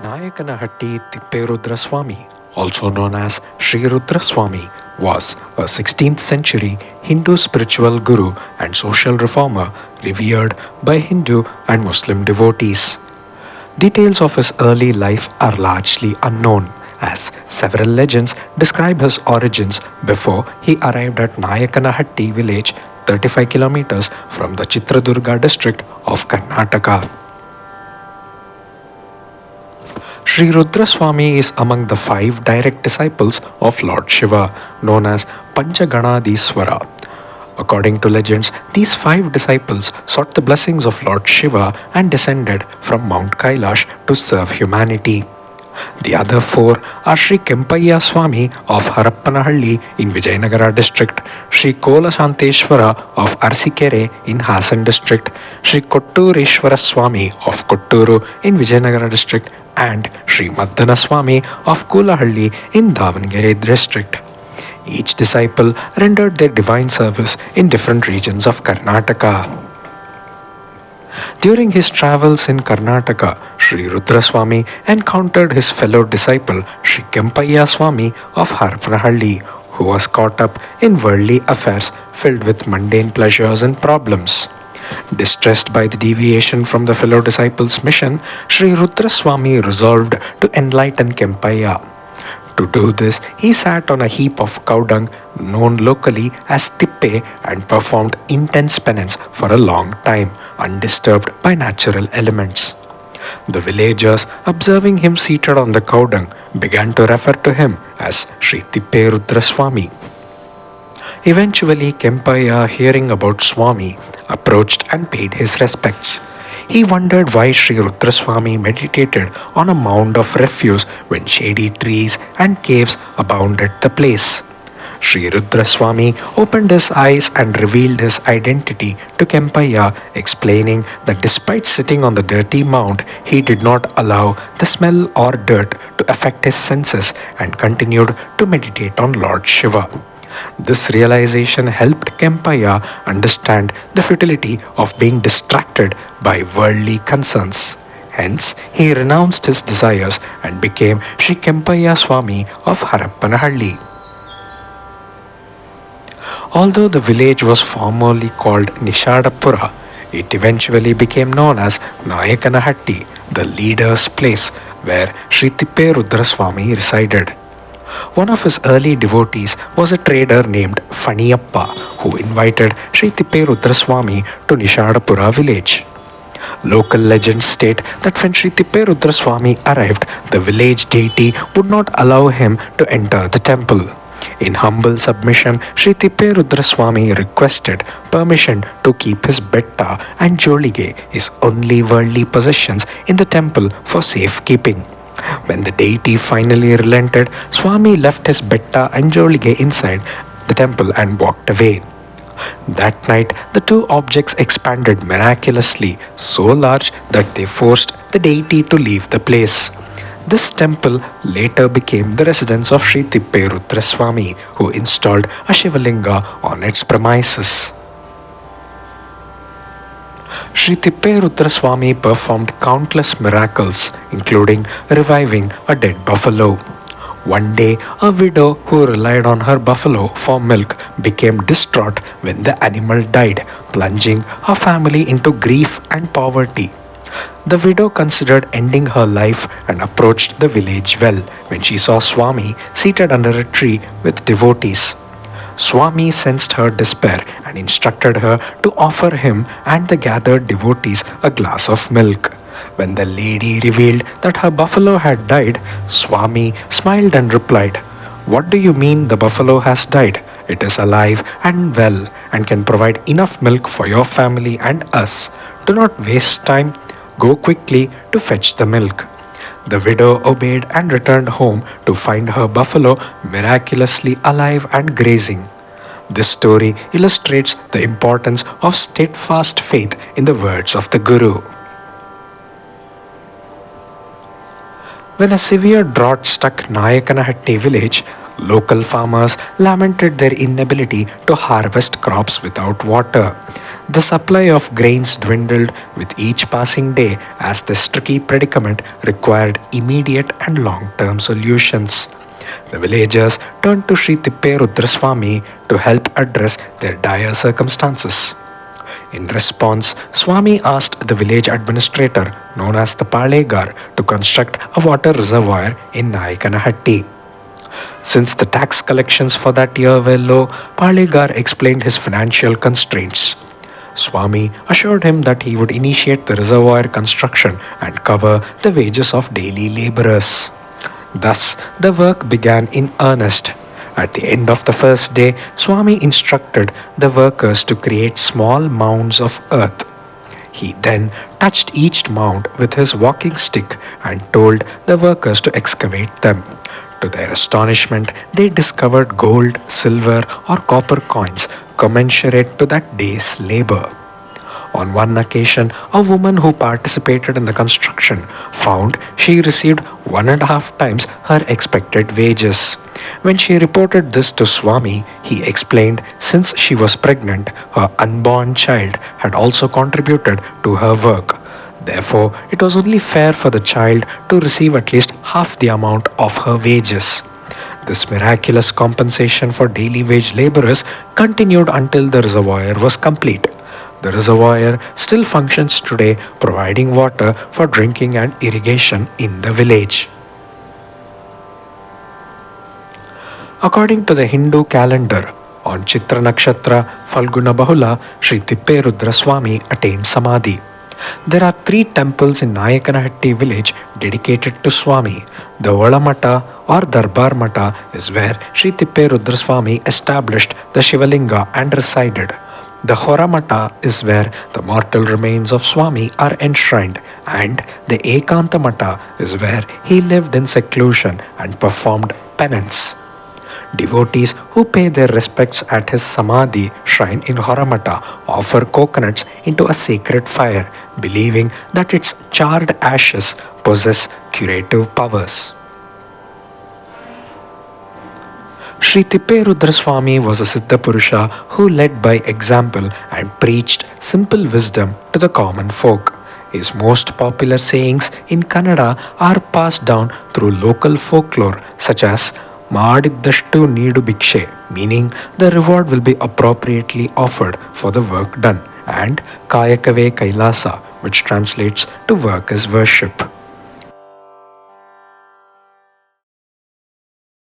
Nayakanahatti Tipperudraswamy, also known as Sri Rudraswamy, was a 16th century Hindu spiritual guru and social reformer revered by Hindu and Muslim devotees. Details of his early life are largely unknown, as several legends describe his origins before he arrived at Nayakanahatti village 35 kilometers from the Chitradurga district of Karnataka. Sri Rudraswamy is among the five direct disciples of Lord Shiva, known as Panchaganadiswara. According to legends, these five disciples sought the blessings of Lord Shiva and descended from Mount Kailash to serve humanity. The other four are Sri Kempaiah Swami of Harappanahalli in Vijayanagara district, Sri Kolasanteshwara of Arsikere in Hasan district, Sri Kottureshwara Swami of Kotturu in Vijayanagara district, and Sri Maddana Swami of Kulahalli in Davangere district. Each disciple rendered their divine service in different regions of Karnataka. During his travels in Karnataka, Sri Rudraswamy encountered his fellow disciple Sri Kempaiah Swami of Harappanahalli, who was caught up in worldly affairs filled with mundane pleasures and problems. Distressed by the deviation from the fellow disciple's mission, Sri Rudraswamy resolved to enlighten Kempaiah. To do this, he sat on a heap of cow dung known locally as tippe and performed intense penance for a long time, undisturbed by natural elements. The villagers, observing him seated on the cow dung, began to refer to him as Sri Tippe Rudraswamy. Eventually, Kempaiah, hearing about Swami, approached and paid his respects. He wondered why Sri Rudraswamy meditated on a mound of refuse when shady trees and caves abounded the place. Sri Rudraswamy opened his eyes and revealed his identity to Kempaiah, explaining that despite sitting on the dirty mound, he did not allow the smell or dirt to affect his senses and continued to meditate on Lord Shiva. This realization helped Kempaiah understand the futility of being distracted by worldly concerns. Hence, he renounced his desires and became Sri Kempaiah Swami of Harappanahalli. Although the village was formerly called Nishadapura, it eventually became known as Nayakanahatti, the leader's place where Sri Tippe Rudraswamy resided. One of his early devotees was a trader named Faniyappa, who invited Sri Tippe Rudraswamy to Nishadapura village. Local legends state that when Sri Tippe Rudraswamy arrived, the village deity would not allow him to enter the temple. In humble submission, Sri Tippe Rudraswamy requested permission to keep his betta and jolige, his only worldly possessions, in the temple for safekeeping. When the deity finally relented, Swami left his betta and jolige inside the temple and walked away. That night, the two objects expanded miraculously, so large that they forced the deity to leave the place. This temple later became the residence of Sri Tippe Rudraswamy, who installed a Shivalinga on its premises. Sri Tippe Rudraswamy performed countless miracles, including reviving a dead buffalo. One day, a widow who relied on her buffalo for milk became distraught when the animal died, plunging her family into grief and poverty. The widow considered ending her life and approached the village well when she saw Swami seated under a tree with devotees. Swami sensed her despair and instructed her to offer him and the gathered devotees a glass of milk. When the lady revealed that her buffalo had died, Swami smiled and replied, "What do you mean the buffalo has died? It is alive and well and can provide enough milk for your family and us. Do not waste time. Go quickly to fetch the milk." The widow obeyed and returned home to find her buffalo miraculously alive and grazing. This story illustrates the importance of steadfast faith in the words of the Guru. When a severe drought struck Nayakanahatti village, local farmers lamented their inability to harvest crops without water. The supply of grains dwindled with each passing day as this tricky predicament required immediate and long-term solutions. The villagers turned to Sri Tipperudraswamy to help address their dire circumstances. In response, Swami asked the village administrator, known as the Palegar, to construct a water reservoir in Nayakanahatti. Since the tax collections for that year were low, Palegar explained his financial constraints. Swami assured him that he would initiate the reservoir construction and cover the wages of daily laborers. Thus, the work began in earnest. At the end of the first day, Swami instructed the workers to create small mounds of earth. He then touched each mound with his walking stick and told the workers to excavate them. To their astonishment, they discovered gold, silver, or copper coins commensurate to that day's labor. On one occasion, a woman who participated in the construction found she received 1.5 times her expected wages. When she reported this to Swami, he explained since she was pregnant, her unborn child had also contributed to her work. Therefore, it was only fair for the child to receive at least half the amount of her wages. This miraculous compensation for daily wage laborers continued until the reservoir was complete. The reservoir still functions today, providing water for drinking and irrigation in the village. According to the Hindu calendar, on Chitra Nakshatra Falguna Bahula, Sri Tipperudraswamy attained Samadhi. There are 3 temples in Nayakanahatti village dedicated to Swami. The Olamata or Darbar Mata is where Sri Tipperudraswamy established the Shivalinga and resided. The Horamata is where the mortal remains of Swami are enshrined, and the Ekanta Mata is where he lived in seclusion and performed penance. Devotees who pay their respects at his Samadhi shrine in Horamata offer coconuts into a sacred fire, believing that its charred ashes possess curative powers. Sri Tipperudraswamy was a Siddha Purusha who led by example and preached simple wisdom to the common folk. His most popular sayings in Kannada are passed down through local folklore such as Madidashtu Needu Bhikshe, meaning the reward will be appropriately offered for the work done, and Kayakave Kailasa, which translates to work as worship.